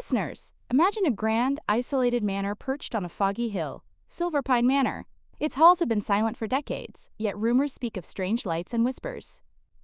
Listeners, imagine a grand, isolated manor perched on a foggy hill, Silverpine Manor. Its halls have been silent for decades, yet rumors speak of strange lights and whispers.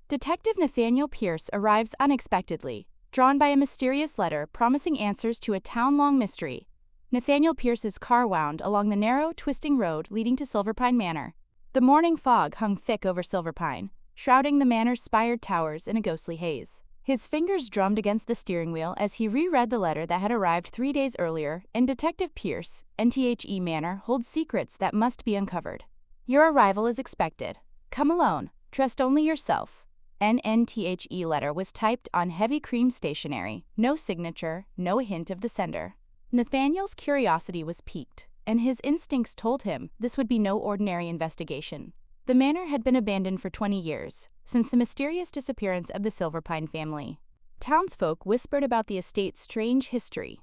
Detective Nathaniel Pierce arrives unexpectedly, drawn by a mysterious letter promising answers to a town-long mystery. Nathaniel Pierce's car wound along the narrow, twisting road leading to Silverpine Manor. The morning fog hung thick over Silverpine, shrouding the manor's spired towers in a ghostly haze. His fingers drummed against the steering wheel as he reread the letter that had arrived 3 days earlier, and Detective Pierce, NTHE Manor, holds secrets that must be uncovered. Your arrival is expected. Come alone. Trust only yourself. NNTHE letter was typed on heavy cream stationery, no signature, no hint of the sender. Nathaniel's curiosity was piqued, and his instincts told him this would be no ordinary investigation. The manor had been abandoned for 20 years, since the mysterious disappearance of the Silverpine family. Townsfolk whispered about the estate's strange history.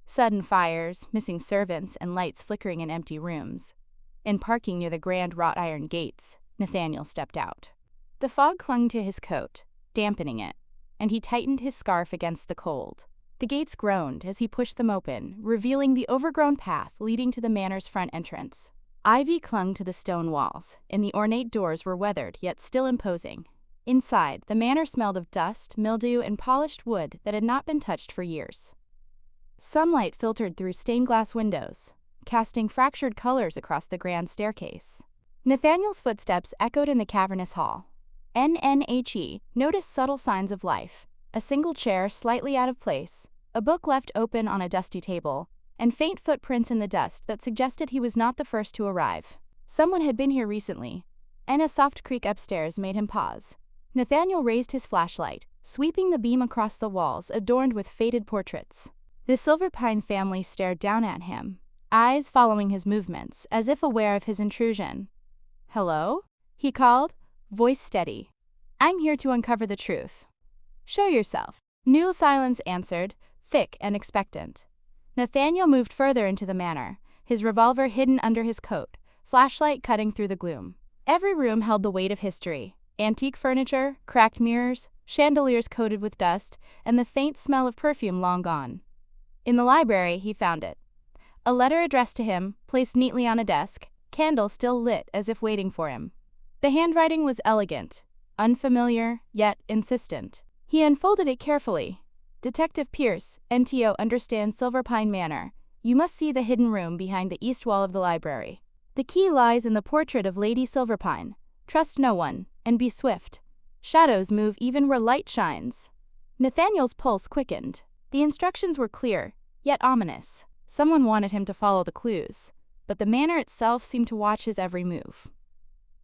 Sudden fires, missing servants, and lights flickering in empty rooms. In parking near the grand wrought iron gates, Nathaniel stepped out. The fog clung to his coat, dampening it, and he tightened his scarf against the cold. The gates groaned as he pushed them open, revealing the overgrown path leading to the manor's front entrance. Ivy clung to the stone walls, and the ornate doors were weathered yet still imposing. Inside, the manor smelled of dust, mildew, and polished wood that had not been touched for years. Sunlight filtered through stained glass windows, casting fractured colors across the grand staircase. Nathaniel's footsteps echoed in the cavernous hall. NNHE noticed subtle signs of life: a single chair slightly out of place, a book left open on a dusty table, and faint footprints in the dust that suggested he was not the first to arrive. Someone had been here recently, and a soft creak upstairs made him pause. Nathaniel raised his flashlight, sweeping the beam across the walls adorned with faded portraits. The Silverpine family stared down at him, eyes following his movements, as if aware of his intrusion. "Hello?" he called, voice steady. "I'm here to uncover the truth." "Show yourself." New silence answered, thick and expectant. Nathaniel moved further into the manor, his revolver hidden under his coat, flashlight cutting through the gloom. Every room held the weight of history: antique furniture, cracked mirrors, chandeliers coated with dust, and the faint smell of perfume long gone. In the library, he found it. A letter addressed to him, placed neatly on a desk, candle still lit as if waiting for him. The handwriting was elegant, unfamiliar, yet insistent. He unfolded it carefully. "Detective Pierce, NTO understands Silverpine Manor. You must see the hidden room behind the east wall of the library. The key lies in the portrait of Lady Silverpine. Trust no one, and be swift. Shadows move even where light shines." Nathaniel's pulse quickened. The instructions were clear, yet ominous. Someone wanted him to follow the clues, but the manor itself seemed to watch his every move.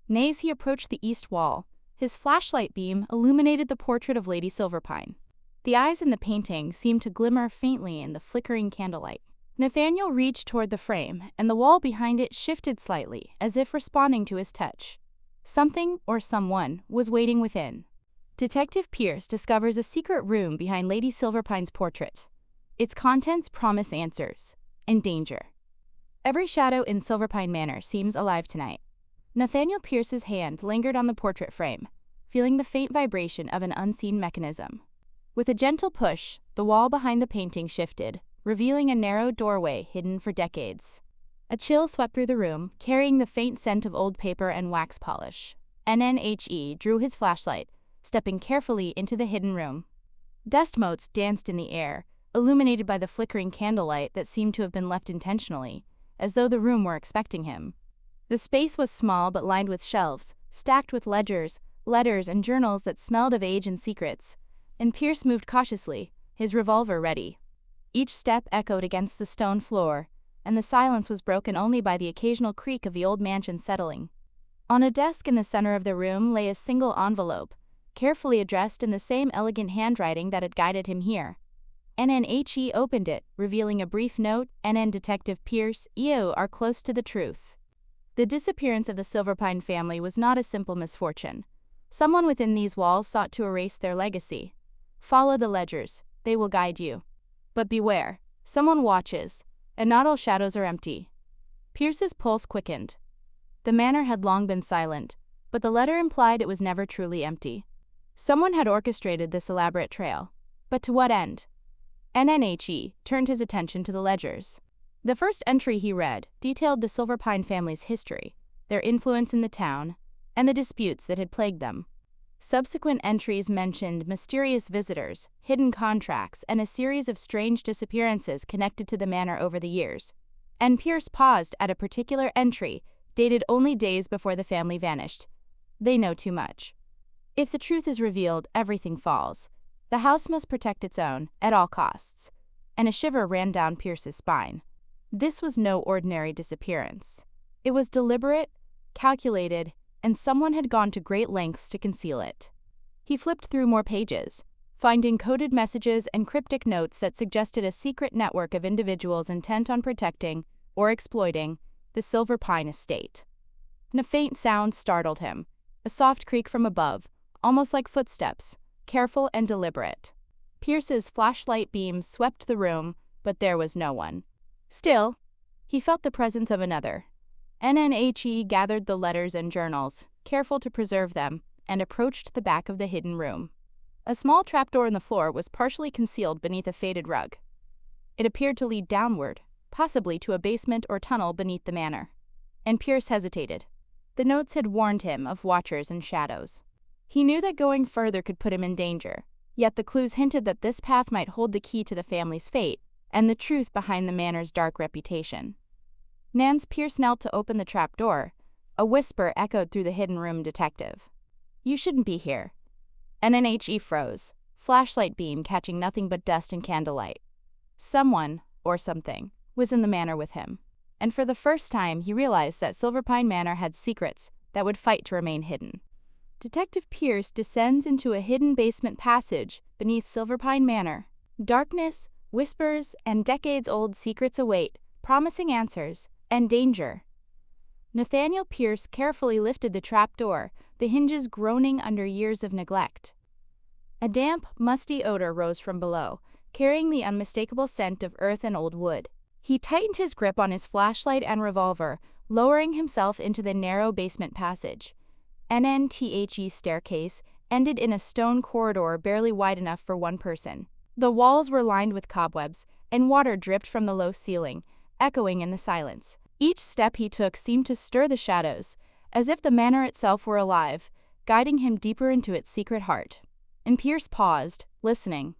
As he approached the east wall, his flashlight beam illuminated the portrait of Lady Silverpine. The eyes in the painting seemed to glimmer faintly in the flickering candlelight. Nathaniel reached toward the frame, and the wall behind it shifted slightly, as if responding to his touch. Something, or someone, was waiting within. Detective Pierce discovers a secret room behind Lady Silverpine's portrait. Its contents promise answers, and danger. Every shadow in Silverpine Manor seems alive tonight. Nathaniel Pierce's hand lingered on the portrait frame, feeling the faint vibration of an unseen mechanism. With a gentle push, the wall behind the painting shifted, revealing a narrow doorway hidden for decades. A chill swept through the room, carrying the faint scent of old paper and wax polish. NNHE drew his flashlight, stepping carefully into the hidden room. Dust motes danced in the air, illuminated by the flickering candlelight that seemed to have been left intentionally, as though the room were expecting him. The space was small but lined with shelves, stacked with ledgers, letters, and journals that smelled of age and secrets, and Pierce moved cautiously, his revolver ready. Each step echoed against the stone floor, and the silence was broken only by the occasional creak of the old mansion settling. On a desk in the center of the room lay a single envelope, carefully addressed in the same elegant handwriting that had guided him here. NNHE opened it, revealing a brief note: "NN Detective Pierce, you are close to the truth." The disappearance of the Silverpine family was not a simple misfortune. Someone within these walls sought to erase their legacy. Follow the ledgers, they will guide you. But beware, someone watches, and not all shadows are empty. Pierce's pulse quickened. The manor had long been silent, but the letter implied it was never truly empty. Someone had orchestrated this elaborate trail. But to what end? NNHE turned his attention to the ledgers. The first entry he read detailed the Silverpine family's history, their influence in the town, and the disputes that had plagued them. Subsequent entries mentioned mysterious visitors, hidden contracts, and a series of strange disappearances connected to the manor over the years. And Pierce paused at a particular entry, dated only days before the family vanished. They know too much. If the truth is revealed, everything falls. The house must protect its own, at all costs. And a shiver ran down Pierce's spine. This was no ordinary disappearance. It was deliberate, calculated, and someone had gone to great lengths to conceal it. He flipped through more pages, finding coded messages and cryptic notes that suggested a secret network of individuals intent on protecting or exploiting the Silverpine estate. And a faint sound startled him, a soft creak from above, almost like footsteps, careful and deliberate. Pierce's flashlight beam swept the room, but there was no one. Still, he felt the presence of another. NNHE gathered the letters and journals, careful to preserve them, and approached the back of the hidden room. A small trapdoor in the floor was partially concealed beneath a faded rug. It appeared to lead downward, possibly to a basement or tunnel beneath the manor. And Pierce hesitated. The notes had warned him of watchers and shadows. He knew that going further could put him in danger, yet the clues hinted that this path might hold the key to the family's fate and the truth behind the manor's dark reputation. Nance Pierce knelt to open the trapdoor. A whisper echoed through the hidden room detective. "You shouldn't be here." NNHE froze, flashlight beam catching nothing but dust and candlelight. Someone, or something, was in the manor with him. And for the first time, he realized that Silverpine Manor had secrets that would fight to remain hidden. Detective Pierce descends into a hidden basement passage beneath Silverpine Manor. Darkness, whispers, and decades-old secrets await, promising answers and danger. Nathaniel Pierce carefully lifted the trapdoor, the hinges groaning under years of neglect. A damp, musty odor rose from below, carrying the unmistakable scent of earth and old wood. He tightened his grip on his flashlight and revolver, lowering himself into the narrow basement passage. NNTHE staircase ended in a stone corridor barely wide enough for one person. The walls were lined with cobwebs, and water dripped from the low ceiling, echoing in the silence. Each step he took seemed to stir the shadows, as if the manor itself were alive, guiding him deeper into its secret heart. And Pierce paused, listening.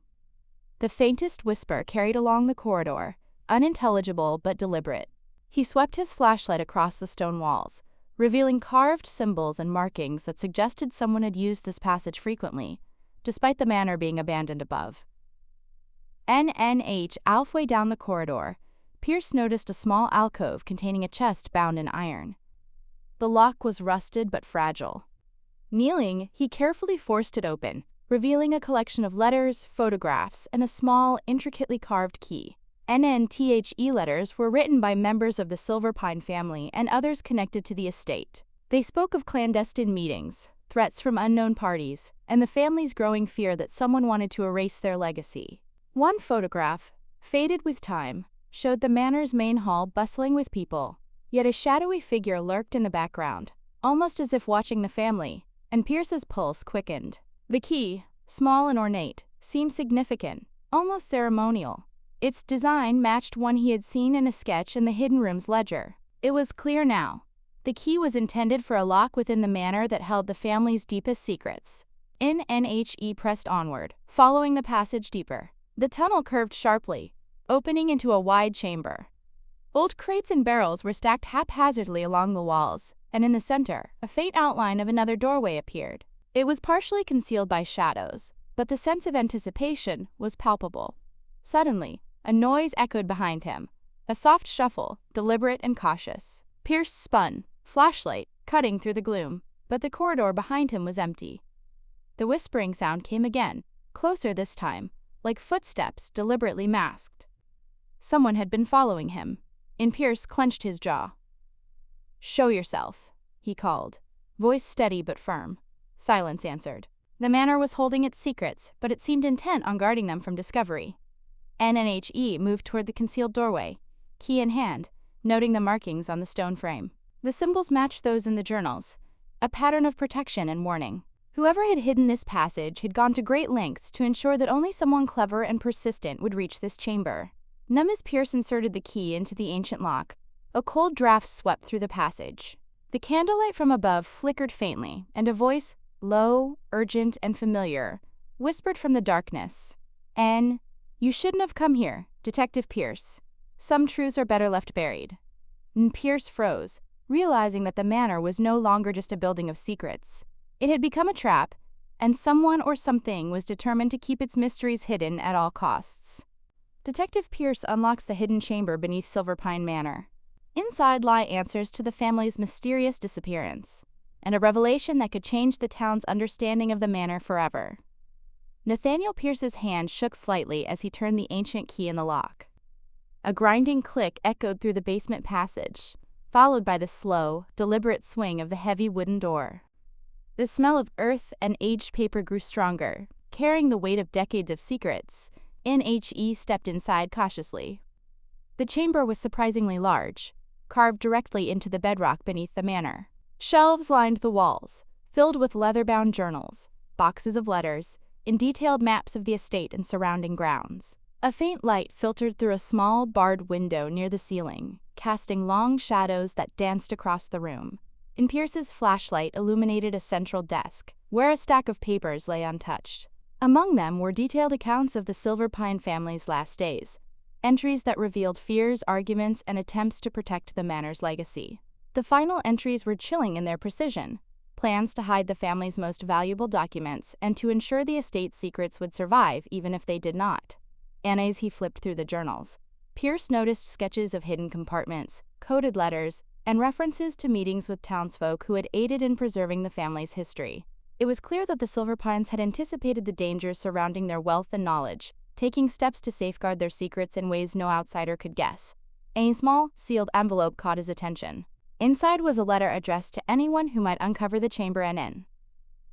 The faintest whisper carried along the corridor, unintelligible but deliberate. He swept his flashlight across the stone walls, revealing carved symbols and markings that suggested someone had used this passage frequently, despite the manor being abandoned above. Halfway down the corridor, Pierce noticed a small alcove containing a chest bound in iron. The lock was rusted but fragile. Kneeling, he carefully forced it open, revealing a collection of letters, photographs, and a small, intricately carved key. NNTHE letters were written by members of the Silverpine family and others connected to the estate. They spoke of clandestine meetings, threats from unknown parties, and the family's growing fear that someone wanted to erase their legacy. One photograph, faded with time, showed the manor's main hall bustling with people, yet a shadowy figure lurked in the background, almost as if watching the family, and Pierce's pulse quickened. The key, small and ornate, seemed significant, almost ceremonial. Its design matched one he had seen in a sketch in the hidden room's ledger. It was clear now. The key was intended for a lock within the manor that held the family's deepest secrets. NNHE pressed onward, following the passage deeper. The tunnel curved sharply, opening into a wide chamber. Old crates and barrels were stacked haphazardly along the walls, and in the center, a faint outline of another doorway appeared. It was partially concealed by shadows, but the sense of anticipation was palpable. Suddenly, a noise echoed behind him, a soft shuffle, deliberate and cautious. Pierce spun, flashlight cutting through the gloom, but the corridor behind him was empty. The whispering sound came again, closer this time, like footsteps deliberately masked. Someone had been following him, and Pierce clenched his jaw. "Show yourself," he called, voice steady but firm. Silence answered. The manor was holding its secrets, but it seemed intent on guarding them from discovery. NNHE moved toward the concealed doorway, key in hand, noting the markings on the stone frame. The symbols matched those in the journals, a pattern of protection and warning. Whoever had hidden this passage had gone to great lengths to ensure that only someone clever and persistent would reach this chamber. Nathaniel Pierce inserted the key into the ancient lock. A cold draft swept through the passage. The candlelight from above flickered faintly, and a voice, low, urgent, and familiar, whispered from the darkness. "N. You shouldn't have come here, Detective Pierce. Some truths are better left buried." Pierce froze, realizing that the manor was no longer just a building of secrets. It had become a trap, and someone or something was determined to keep its mysteries hidden at all costs. Detective Pierce unlocks the hidden chamber beneath Silverpine Manor. Inside lie answers to the family's mysterious disappearance, and a revelation that could change the town's understanding of the manor forever. Nathaniel Pierce's hand shook slightly as he turned the ancient key in the lock. A grinding click echoed through the basement passage, followed by the slow, deliberate swing of the heavy wooden door. The smell of earth and aged paper grew stronger, carrying the weight of decades of secrets. NHE stepped inside cautiously. The chamber was surprisingly large, carved directly into the bedrock beneath the manor. Shelves lined the walls, filled with leather-bound journals, boxes of letters, and detailed maps of the estate and surrounding grounds. A faint light filtered through a small, barred window near the ceiling, casting long shadows that danced across the room. And Pierce's flashlight illuminated a central desk, where a stack of papers lay untouched. Among them were detailed accounts of the Silverpine family's last days, entries that revealed fears, arguments, and attempts to protect the manor's legacy. The final entries were chilling in their precision, plans to hide the family's most valuable documents and to ensure the estate's secrets would survive even if they did not. As he flipped through the journals, Pierce noticed sketches of hidden compartments, coded letters, and references to meetings with townsfolk who had aided in preserving the family's history. It was clear that the Silverpines had anticipated the dangers surrounding their wealth and knowledge, taking steps to safeguard their secrets in ways no outsider could guess. A small, sealed envelope caught his attention. Inside was a letter addressed to anyone who might uncover the chamber NN.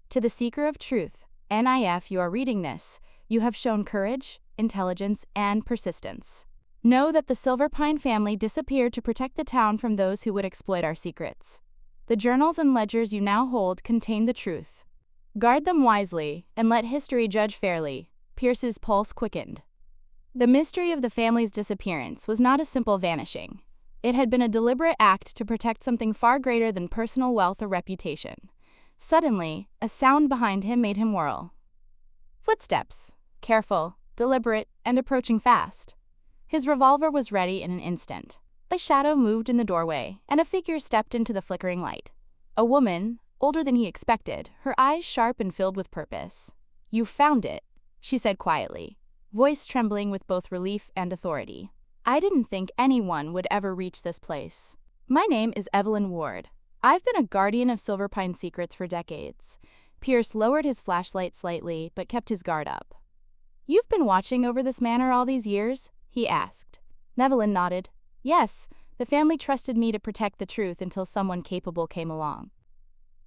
To the seeker of truth, NIF, you are reading this. You have shown courage, intelligence, and persistence. Know that the Silverpine family disappeared to protect the town from those who would exploit our secrets. The journals and ledgers you now hold contain the truth. Guard them wisely, and let history judge fairly. Pierce's pulse quickened. The mystery of the family's disappearance was not a simple vanishing. It had been a deliberate act to protect something far greater than personal wealth or reputation. Suddenly, a sound behind him made him whirl. Footsteps, careful, deliberate, and approaching fast. His revolver was ready in an instant. A shadow moved in the doorway, and a figure stepped into the flickering light. A woman, older than he expected, her eyes sharp and filled with purpose. "You found it," she said quietly, voice trembling with both relief and authority. "I didn't think anyone would ever reach this place. My name is Evelyn Ward. I've been a guardian of Silverpine secrets for decades." Pierce lowered his flashlight slightly, but kept his guard up. "You've been watching over this manor all these years?" he asked. Evelyn nodded. "Yes, the family trusted me to protect the truth until someone capable came along.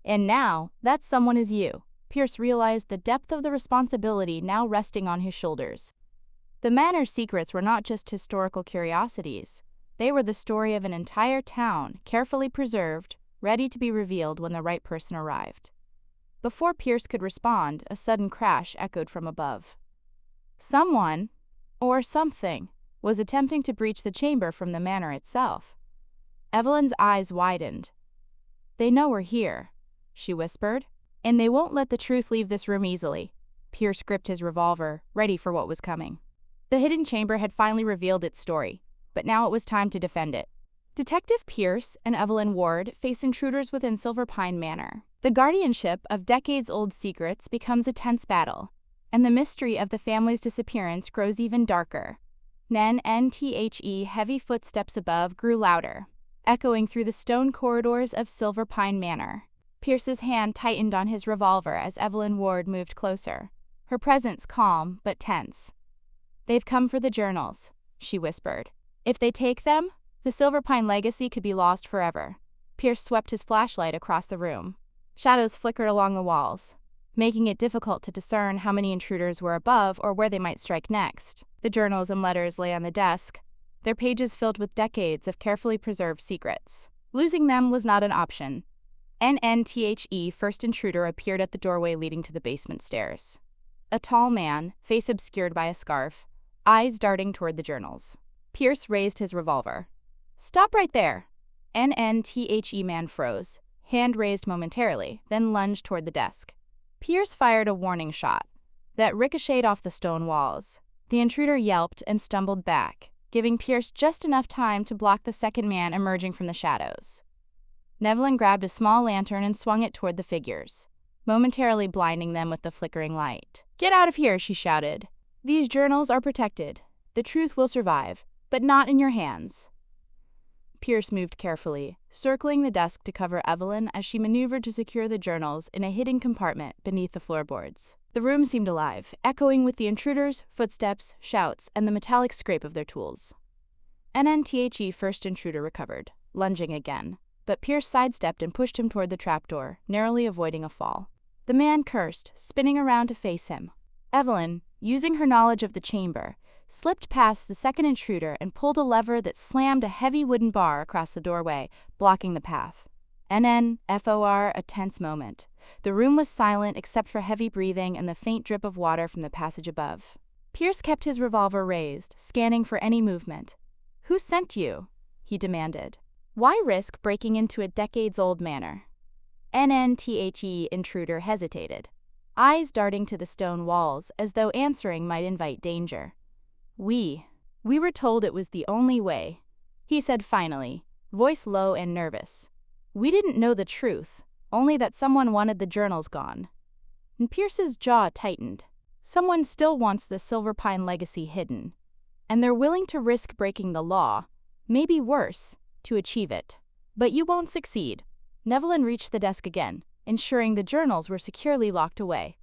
And now, that someone is you." Pierce realized the depth of the responsibility now resting on his shoulders. The manor's secrets were not just historical curiosities. They were the story of an entire town, carefully preserved, ready to be revealed when the right person arrived. Before Pierce could respond, a sudden crash echoed from above. Someone, or something, was attempting to breach the chamber from the manor itself. Evelyn's eyes widened. "They know we're here," she whispered, "and they won't let the truth leave this room easily." Pierce gripped his revolver, ready for what was coming. The hidden chamber had finally revealed its story, but now it was time to defend it. Detective Pierce and Evelyn Ward face intruders within Silverpine Manor. The guardianship of decades-old secrets becomes a tense battle, and the mystery of the family's disappearance grows even darker. NNTHE heavy footsteps above grew louder, echoing through the stone corridors of Silverpine Manor. Pierce's hand tightened on his revolver as Evelyn Ward moved closer, her presence calm but tense. "They've come for the journals," she whispered. "If they take them, the Silverpine legacy could be lost forever." Pierce swept his flashlight across the room. Shadows flickered along the walls, making it difficult to discern how many intruders were above or where they might strike next. The journals and letters lay on the desk, their pages filled with decades of carefully preserved secrets. Losing them was not an option. NNTHE first intruder appeared at the doorway leading to the basement stairs. A tall man, face obscured by a scarf, eyes darting toward the journals. Pierce raised his revolver. "Stop right there!" NNTHE man froze, hand raised momentarily, then lunged toward the desk. Pierce fired a warning shot that ricocheted off the stone walls. The intruder yelped and stumbled back, giving Pierce just enough time to block the second man emerging from the shadows. Nevlin grabbed a small lantern and swung it toward the figures, momentarily blinding them with the flickering light. "Get out of here," she shouted. "These journals are protected. The truth will survive, but not in your hands." Pierce moved carefully, circling the desk to cover Evelyn as she maneuvered to secure the journals in a hidden compartment beneath the floorboards. The room seemed alive, echoing with the intruders' footsteps, shouts, and the metallic scrape of their tools. NNTHE first intruder recovered, lunging again, but Pierce sidestepped and pushed him toward the trapdoor, narrowly avoiding a fall. The man cursed, spinning around to face him. Evelyn, using her knowledge of the chamber, slipped past the second intruder and pulled a lever that slammed a heavy wooden bar across the doorway, blocking the path. NNFOR, a tense moment. The room was silent except for heavy breathing and the faint drip of water from the passage above. Pierce kept his revolver raised, scanning for any movement. "Who sent you?" he demanded. "Why risk breaking into a decades-old manor?" NNTHE intruder hesitated, eyes darting to the stone walls as though answering might invite danger. We were told it was the only way," he said finally, voice low and nervous. "We didn't know the truth, only that someone wanted the journals gone." And Pierce's jaw tightened. Someone still wants the Silverpine legacy hidden, and they're willing to risk breaking the law, maybe worse, to achieve it. "But you won't succeed." Nevlin reached the desk again, ensuring the journals were securely locked away.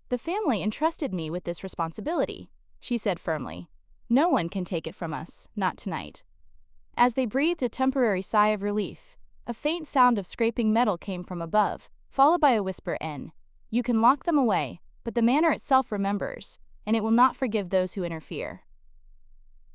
"The family entrusted me with this responsibility," she said firmly. "No one can take it from us, not tonight." As they breathed a temporary sigh of relief, a faint sound of scraping metal came from above, followed by a whisper in. "You can lock them away, but the manor itself remembers, and it will not forgive those who interfere."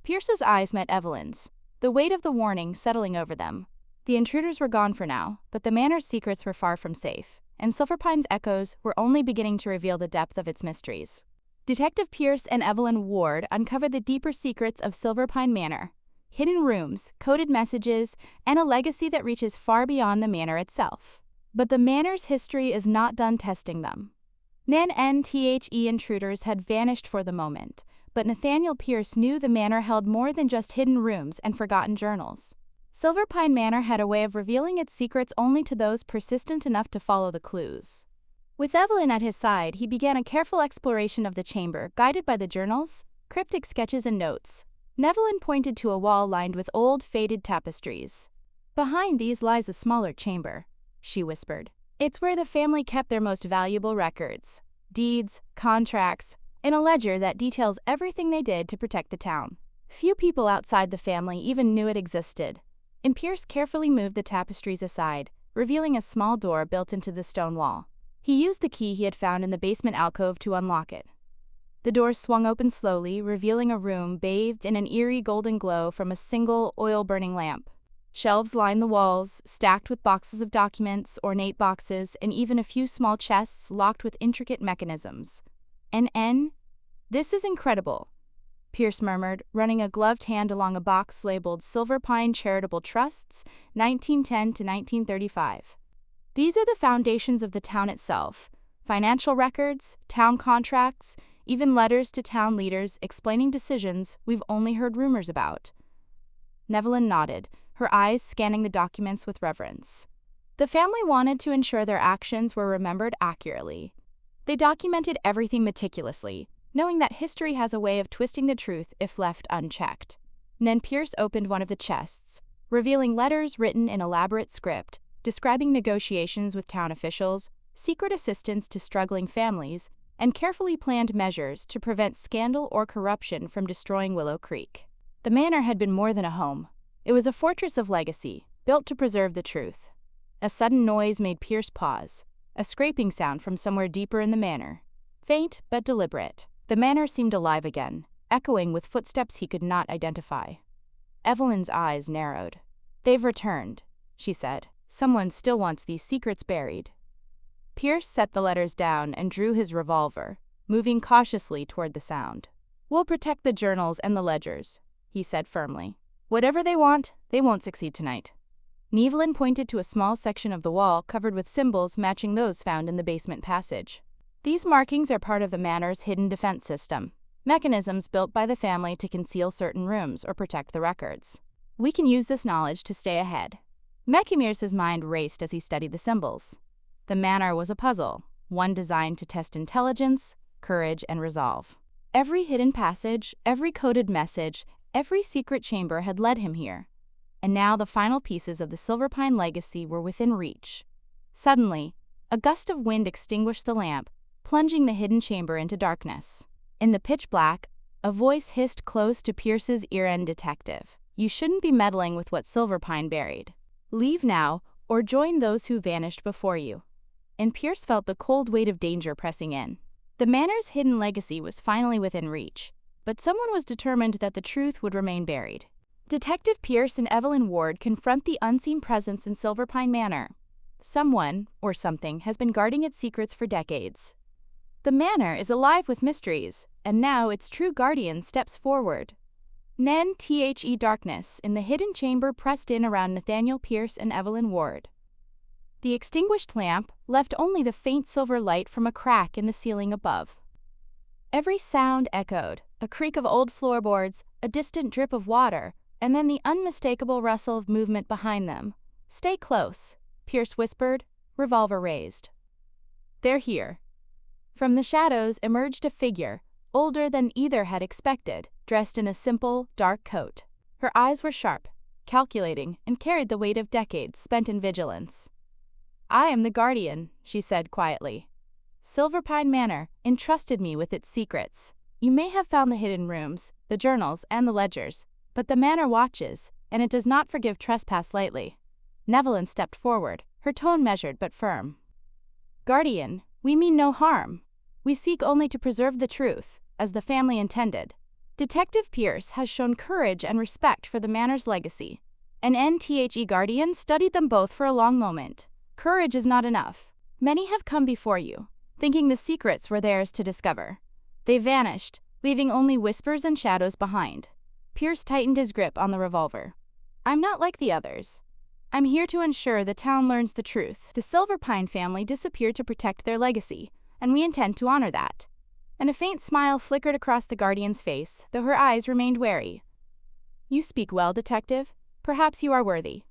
Pierce's eyes met Evelyn's, the weight of the warning settling over them. The intruders were gone for now, but the manor's secrets were far from safe, and Silverpine's echoes were only beginning to reveal the depth of its mysteries. Detective Pierce and Evelyn Ward uncovered the deeper secrets of Silverpine Manor, hidden rooms, coded messages, and a legacy that reaches far beyond the manor itself. But the manor's history is not done testing them. NNTHE intruders had vanished for the moment, but Nathaniel Pierce knew the manor held more than just hidden rooms and forgotten journals. Silverpine Manor had a way of revealing its secrets only to those persistent enough to follow the clues. With Evelyn at his side, he began a careful exploration of the chamber, guided by the journals, cryptic sketches, and notes. Nevlin pointed to a wall lined with old, faded tapestries. "Behind these lies a smaller chamber," she whispered. "It's where the family kept their most valuable records, deeds, contracts, and a ledger that details everything they did to protect the town. Few people outside the family even knew it existed." And Pierce carefully moved the tapestries aside, revealing a small door built into the stone wall. He used the key he had found in the basement alcove to unlock it. The door swung open slowly, revealing a room bathed in an eerie golden glow from a single oil-burning lamp. Shelves lined the walls, stacked with boxes of documents, ornate boxes, and even a few small chests locked with intricate mechanisms. This is incredible," Pierce murmured, running a gloved hand along a box labeled Silverpine Charitable Trusts, 1910 to 1935. "These are the foundations of the town itself. Financial records, town contracts, even letters to town leaders explaining decisions we've only heard rumors about." Nevlin nodded, her eyes scanning the documents with reverence. The family wanted to ensure their actions were remembered accurately. They documented everything meticulously, knowing that history has a way of twisting the truth if left unchecked. Then Pierce opened one of the chests, revealing letters written in elaborate script, describing negotiations with town officials, secret assistance to struggling families, and carefully planned measures to prevent scandal or corruption from destroying Willow Creek. The manor had been more than a home. It was a fortress of legacy, built to preserve the truth. A sudden noise made Pierce pause, a scraping sound from somewhere deeper in the manor. Faint but deliberate. The manor seemed alive again, echoing with footsteps he could not identify. Evelyn's eyes narrowed. "They've returned," she said, Someone still wants these secrets buried. Pierce set the letters down and drew his revolver, moving cautiously toward the sound. "We'll protect the journals and the ledgers," he said firmly. "Whatever they want, they won't succeed tonight." Nevelyn pointed to a small section of the wall covered with symbols matching those found in the basement passage. "These markings are part of the manor's hidden defense system, mechanisms built by the family to conceal certain rooms or protect the records. We can use this knowledge to stay ahead." Mechimierce's mind raced as he studied the symbols. The manor was a puzzle, one designed to test intelligence, courage, and resolve. Every hidden passage, every coded message, every secret chamber had led him here. And now the final pieces of the Silverpine legacy were within reach. Suddenly, a gust of wind extinguished the lamp, plunging the hidden chamber into darkness. In the pitch black, a voice hissed close to Pierce's ear. "Detective, you shouldn't be meddling with what Silverpine buried. Leave now, or join those who vanished before you." And Pierce felt the cold weight of danger pressing in. The manor's hidden legacy was finally within reach, but someone was determined that the truth would remain buried. Detective Pierce and Evelyn Ward confront the unseen presence in Silverpine Manor. Someone, or something, has been guarding its secrets for decades. The manor is alive with mysteries, and now its true guardian steps forward. The darkness in the hidden chamber pressed in around Nathaniel Pierce and Evelyn Ward. The extinguished lamp left only the faint silver light from a crack in the ceiling above. Every sound echoed, a creak of old floorboards, a distant drip of water, and then the unmistakable rustle of movement behind them. "Stay close," Pierce whispered, revolver raised. "They're here." From the shadows emerged a figure, older than either had expected, dressed in a simple, dark coat. Her eyes were sharp, calculating, and carried the weight of decades spent in vigilance. "I am the guardian," she said quietly. "Silverpine Manor entrusted me with its secrets. You may have found the hidden rooms, the journals, and the ledgers, but the manor watches, and it does not forgive trespass lightly." Nevelyn stepped forward, her tone measured but firm. "Guardian, we mean no harm. We seek only to preserve the truth, as the family intended." Detective Pierce has shown courage and respect for the manor's legacy. An NTHE guardian studied them both for a long moment. Courage is not enough. Many have come before you, thinking the secrets were theirs to discover. They vanished, leaving only whispers and shadows behind. Pierce tightened his grip on the revolver. "I'm not like the others. I'm here to ensure the town learns the truth. The Silverpine family disappeared to protect their legacy, and we intend to honor that." And a faint smile flickered across the guardian's face, though her eyes remained wary. "You speak well, detective. Perhaps you are worthy.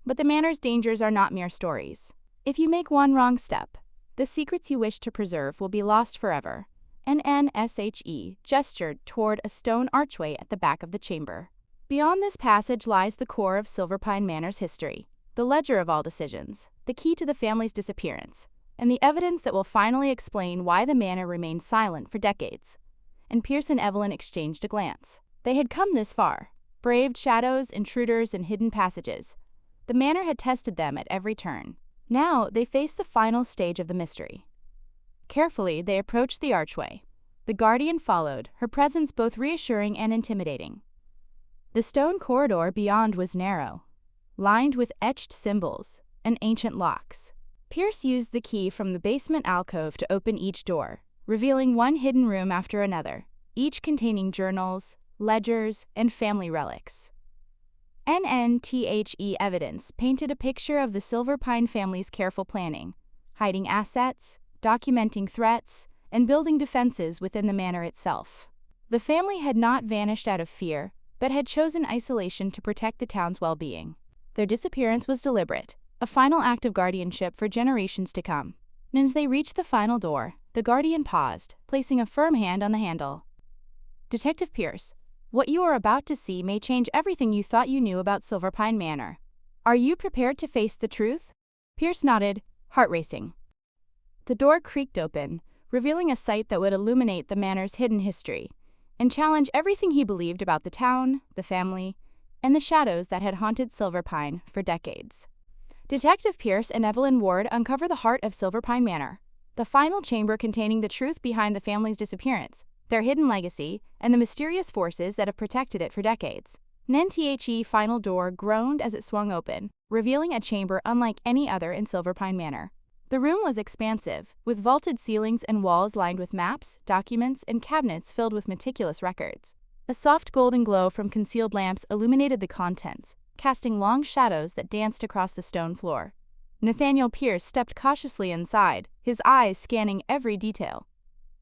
But the manor's dangers are not mere stories. If you make one wrong step, the secrets you wish to preserve will be lost forever." And NSHE gestured toward a stone archway at the back of the chamber. "Beyond this passage lies the core of Silverpine Manor's history, the ledger of all decisions, the key to the family's disappearance, and the evidence that will finally explain why the manor remained silent for decades." And Pierce and Evelyn exchanged a glance. They had come this far, braved shadows, intruders, and hidden passages. The manor had tested them at every turn. Now they faced the final stage of the mystery. Carefully, they approached the archway. The guardian followed, her presence both reassuring and intimidating. The stone corridor beyond was narrow, lined with etched symbols and ancient locks. Pierce used the key from the basement alcove to open each door, revealing one hidden room after another, each containing journals, ledgers, and family relics. NNTHE evidence painted a picture of the Silverpine family's careful planning, hiding assets, documenting threats, and building defenses within the manor itself. The family had not vanished out of fear, but had chosen isolation to protect the town's well-being. Their disappearance was deliberate, a final act of guardianship for generations to come. And as they reached the final door, the guardian paused, placing a firm hand on the handle. "Detective Pierce, what you are about to see may change everything you thought you knew about Silverpine Manor. Are you prepared to face the truth?" Pierce nodded, heart racing. The door creaked open, revealing a sight that would illuminate the manor's hidden history and challenge everything he believed about the town, the family, and the shadows that had haunted Silverpine for decades. Detective Pierce and Evelyn Ward uncover the heart of Silverpine Manor, the final chamber containing the truth behind the family's disappearance, their hidden legacy, and the mysterious forces that have protected it for decades. NTHE final door groaned as it swung open, revealing a chamber unlike any other in Silverpine Manor. The room was expansive, with vaulted ceilings and walls lined with maps, documents, and cabinets filled with meticulous records. A soft golden glow from concealed lamps illuminated the contents, casting long shadows that danced across the stone floor. Nathaniel Pierce stepped cautiously inside, his eyes scanning every detail.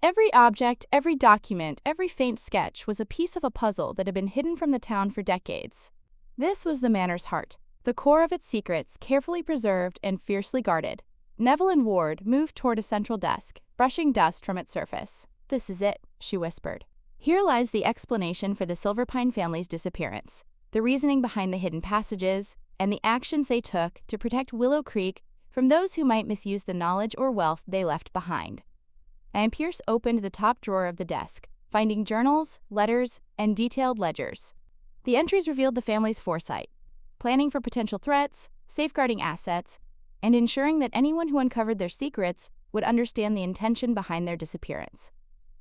Every object, every document, every faint sketch was a piece of a puzzle that had been hidden from the town for decades. This was the manor's heart, the core of its secrets carefully preserved and fiercely guarded. Evelyn Ward moved toward a central desk, brushing dust from its surface. "This is it," she whispered. "Here lies the explanation for the Silverpine family's disappearance, the reasoning behind the hidden passages, and the actions they took to protect Willow Creek from those who might misuse the knowledge or wealth they left behind." And Pierce opened the top drawer of the desk, finding journals, letters, and detailed ledgers. The entries revealed the family's foresight, planning for potential threats, safeguarding assets, and ensuring that anyone who uncovered their secrets would understand the intention behind their disappearance.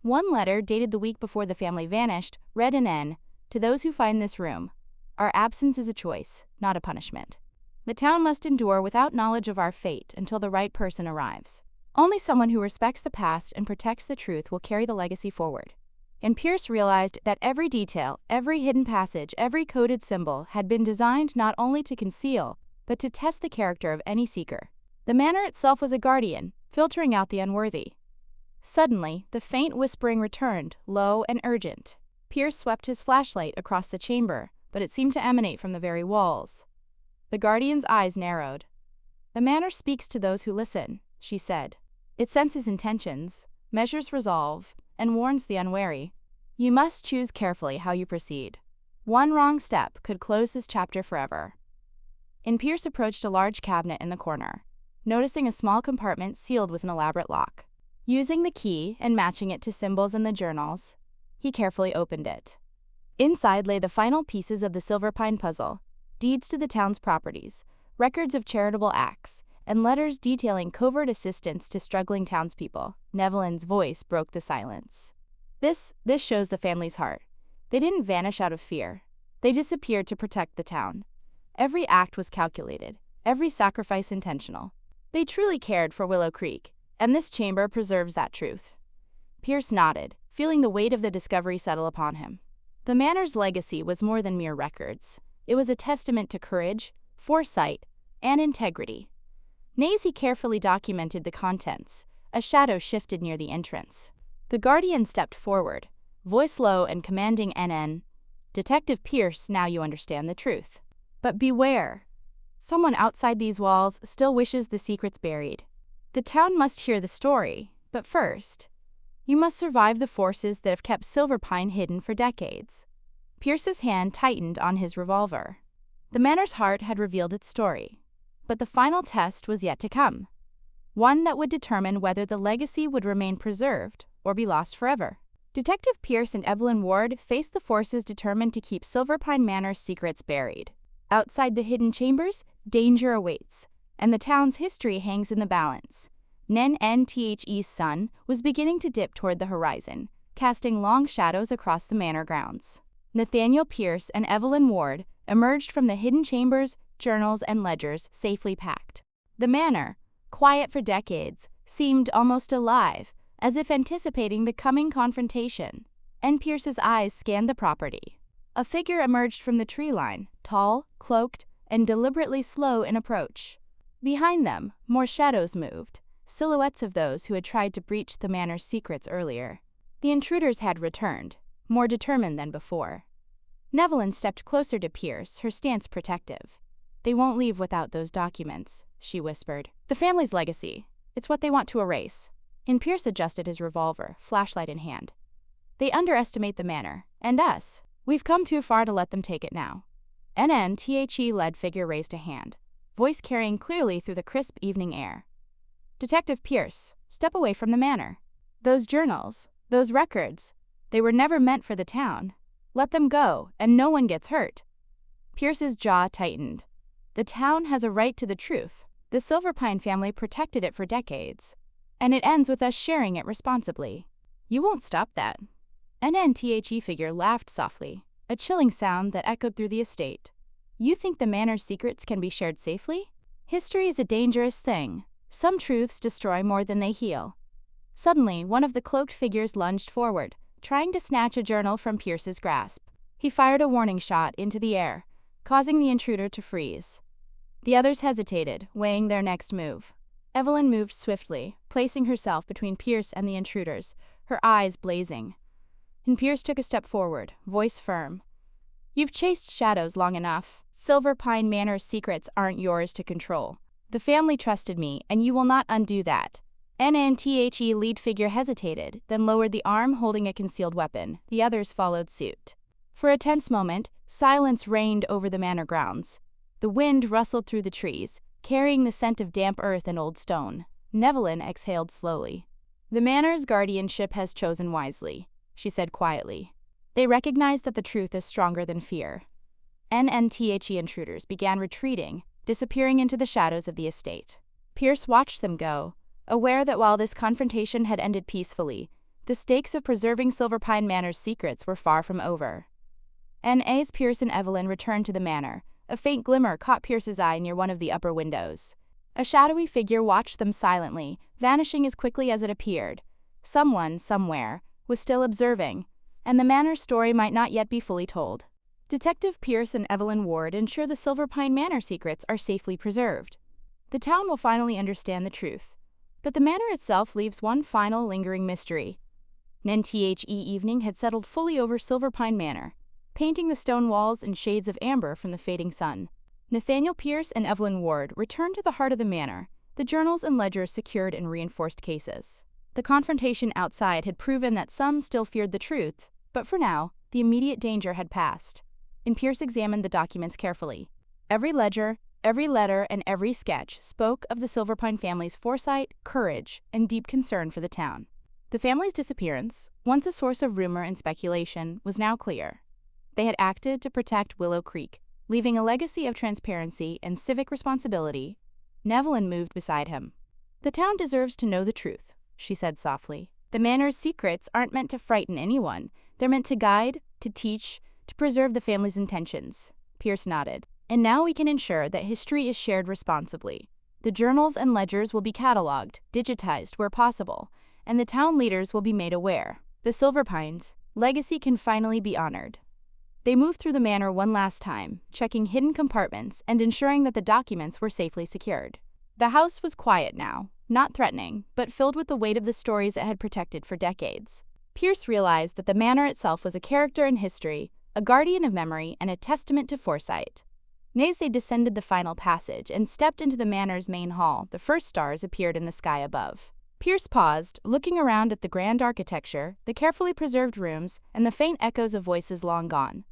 One letter, dated the week before the family vanished, read in N, "To those who find this room, our absence is a choice, not a punishment. The town must endure without knowledge of our fate until the right person arrives. Only someone who respects the past and protects the truth will carry the legacy forward." And Pierce realized that every detail, every hidden passage, every coded symbol had been designed not only to conceal, but to test the character of any seeker. The manor itself was a guardian, filtering out the unworthy. Suddenly, the faint whispering returned, low and urgent. Pierce swept his flashlight across the chamber, but it seemed to emanate from the very walls. The guardian's eyes narrowed. "The manor speaks to those who listen," she said. "It senses intentions, measures resolve, and warns the unwary. You must choose carefully how you proceed. One wrong step could close this chapter forever." And Pierce approached a large cabinet in the corner, noticing a small compartment sealed with an elaborate lock. Using the key and matching it to symbols in the journals, he carefully opened it. Inside lay the final pieces of the Silverpine puzzle: deeds to the town's properties, records of charitable acts, and letters detailing covert assistance to struggling townspeople. Evelyn's voice broke the silence. This shows the family's heart. They didn't vanish out of fear. They disappeared to protect the town. Every act was calculated, every sacrifice intentional. They truly cared for Willow Creek, and this chamber preserves that truth." Pierce nodded, feeling the weight of the discovery settle upon him. The manor's legacy was more than mere records. It was a testament to courage, foresight, and integrity. As he carefully documented the contents, a shadow shifted near the entrance. The guardian stepped forward, voice low and commanding NN, "Detective Pierce, now you understand the truth. But beware. Someone outside these walls still wishes the secrets buried. The town must hear the story, but first, you must survive the forces that have kept Silverpine hidden for decades." Pierce's hand tightened on his revolver. The manor's heart had revealed its story, but the final test was yet to come, one that would determine whether the legacy would remain preserved or be lost forever. Detective Pierce and Evelyn Ward faced the forces determined to keep Silverpine Manor's secrets buried. Outside the hidden chambers, danger awaits, and the town's history hangs in the balance. NTHE's sun was beginning to dip toward the horizon, casting long shadows across the manor grounds. Nathaniel Pierce and Evelyn Ward emerged from the hidden chambers, journals, and ledgers safely packed. The manor, quiet for decades, seemed almost alive, as if anticipating the coming confrontation. And Pierce's eyes scanned the property. A figure emerged from the tree line, tall, cloaked, and deliberately slow in approach. Behind them, more shadows moved, silhouettes of those who had tried to breach the manor's secrets earlier. The intruders had returned, more determined than before. Evelyn stepped closer to Pierce, her stance protective. "They won't leave without those documents," she whispered. "The family's legacy. It's what they want to erase." And Pierce adjusted his revolver, flashlight in hand. "They underestimate the manor, and us. We've come too far to let them take it now." NTHE-led figure raised a hand, voice carrying clearly through the crisp evening air. "Detective Pierce, step away from the manor. Those journals, those records, they were never meant for the town. Let them go, and no one gets hurt." Pierce's jaw tightened. The town has a right to the truth. The Silverpine family protected it for decades, and it ends with us sharing it responsibly. "You won't stop that." An NTHE figure laughed softly. a chilling sound that echoed through the estate. You think the manor's secrets can be shared safely? History is a dangerous thing. Some truths destroy more than they heal. Suddenly, one of the cloaked figures lunged forward, trying to snatch a journal from Pierce's grasp. He fired a warning shot into the air, causing the intruder to freeze. The others hesitated, weighing their next move. Evelyn moved swiftly, placing herself between Pierce and the intruders, her eyes blazing. And Pierce took a step forward, voice firm. You've chased shadows long enough. Silverpine Manor's secrets aren't yours to control. The family trusted me, and you will not undo that. NNTHE lead figure hesitated, then lowered the arm holding a concealed weapon. The others followed suit. For a tense moment, silence reigned over the manor grounds. The wind rustled through the trees, carrying the scent of damp earth and old stone. Evelyn exhaled slowly. The manor's guardianship has chosen wisely, she said quietly. They recognized that the truth is stronger than fear. NNTHE intruders began retreating, disappearing into the shadows of the estate. Pierce watched them go, aware that while this confrontation had ended peacefully, the stakes of preserving Silverpine Manor's secrets were far from over. As Pierce and Evelyn returned to the manor, a faint glimmer caught Pierce's eye near one of the upper windows. A shadowy figure watched them silently, vanishing as quickly as it appeared. Someone, somewhere, was still observing, and the manor's story might not yet be fully told. Detective Pierce and Evelyn Ward ensure the Silverpine Manor secrets are safely preserved. The town will finally understand the truth, but the manor itself leaves one final lingering mystery. NNTHE evening had settled fully over Silverpine Manor, painting the stone walls in shades of amber from the fading sun. Nathaniel Pierce and Evelyn Ward returned to the heart of the manor, the journals and ledgers secured in reinforced cases. The confrontation outside had proven that some still feared the truth, but for now, the immediate danger had passed. And Pierce examined the documents carefully. Every ledger, every letter, and every sketch spoke of the Silverpine family's foresight, courage, and deep concern for the town. The family's disappearance, once a source of rumor and speculation, was now clear. They had acted to protect Willow Creek, leaving a legacy of transparency and civic responsibility. Evelyn moved beside him. The town deserves to know the truth, she said softly. The manor's secrets aren't meant to frighten anyone. They're meant to guide, to teach, to preserve the family's intentions. Pierce nodded. And now we can ensure that history is shared responsibly. The journals and ledgers will be cataloged, digitized where possible, and the town leaders will be made aware. The Silverpines' legacy can finally be honored. They moved through the manor one last time, checking hidden compartments and ensuring that the documents were safely secured. The house was quiet now, not threatening, but filled with the weight of the stories it had protected for decades. Pierce realized that the manor itself was a character in history, a guardian of memory, and a testament to foresight. As they descended the final passage and stepped into the manor's main hall, the first stars appeared in the sky above. Pierce paused, looking around at the grand architecture, the carefully preserved rooms, and the faint echoes of voices long gone.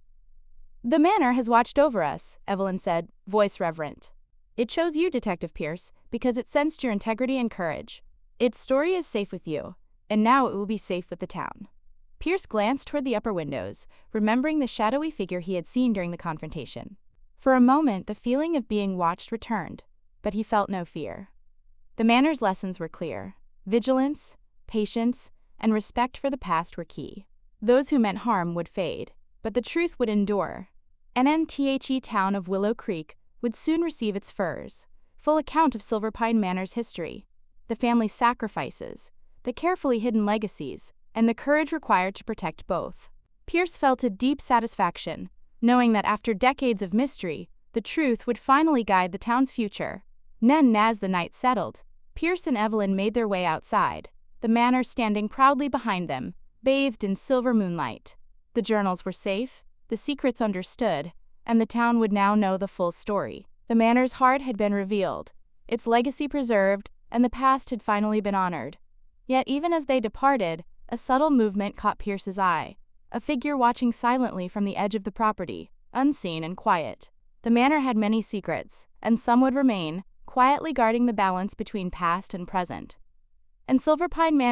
The manor has watched over us, Evelyn said, voice reverent. It chose you, Detective Pierce, because it sensed your integrity and courage. Its story is safe with you, and now it will be safe with the town. Pierce glanced toward the upper windows, remembering the shadowy figure he had seen during the confrontation. For a moment, the feeling of being watched returned, but he felt no fear. The manor's lessons were clear. Vigilance, patience, and respect for the past were key. Those who meant harm would fade, but the truth would endure. NNTHE town of Willow Creek would soon receive its full account of Silverpine Manor's history, the family's sacrifices, the carefully hidden legacies, and the courage required to protect both. Pierce felt a deep satisfaction, knowing that after decades of mystery, the truth would finally guide the town's future. As the night settled, Pierce and Evelyn made their way outside, the manor standing proudly behind them, bathed in silver moonlight. The journals were safe, the secrets understood, and the town would now know the full story. The manor's heart had been revealed, its legacy preserved, and the past had finally been honored. Yet even as they departed, a subtle movement caught Pierce's eye, a figure watching silently from the edge of the property, unseen and quiet. The manor had many secrets, and some would remain, quietly guarding the balance between past and present. And Silverpine Manor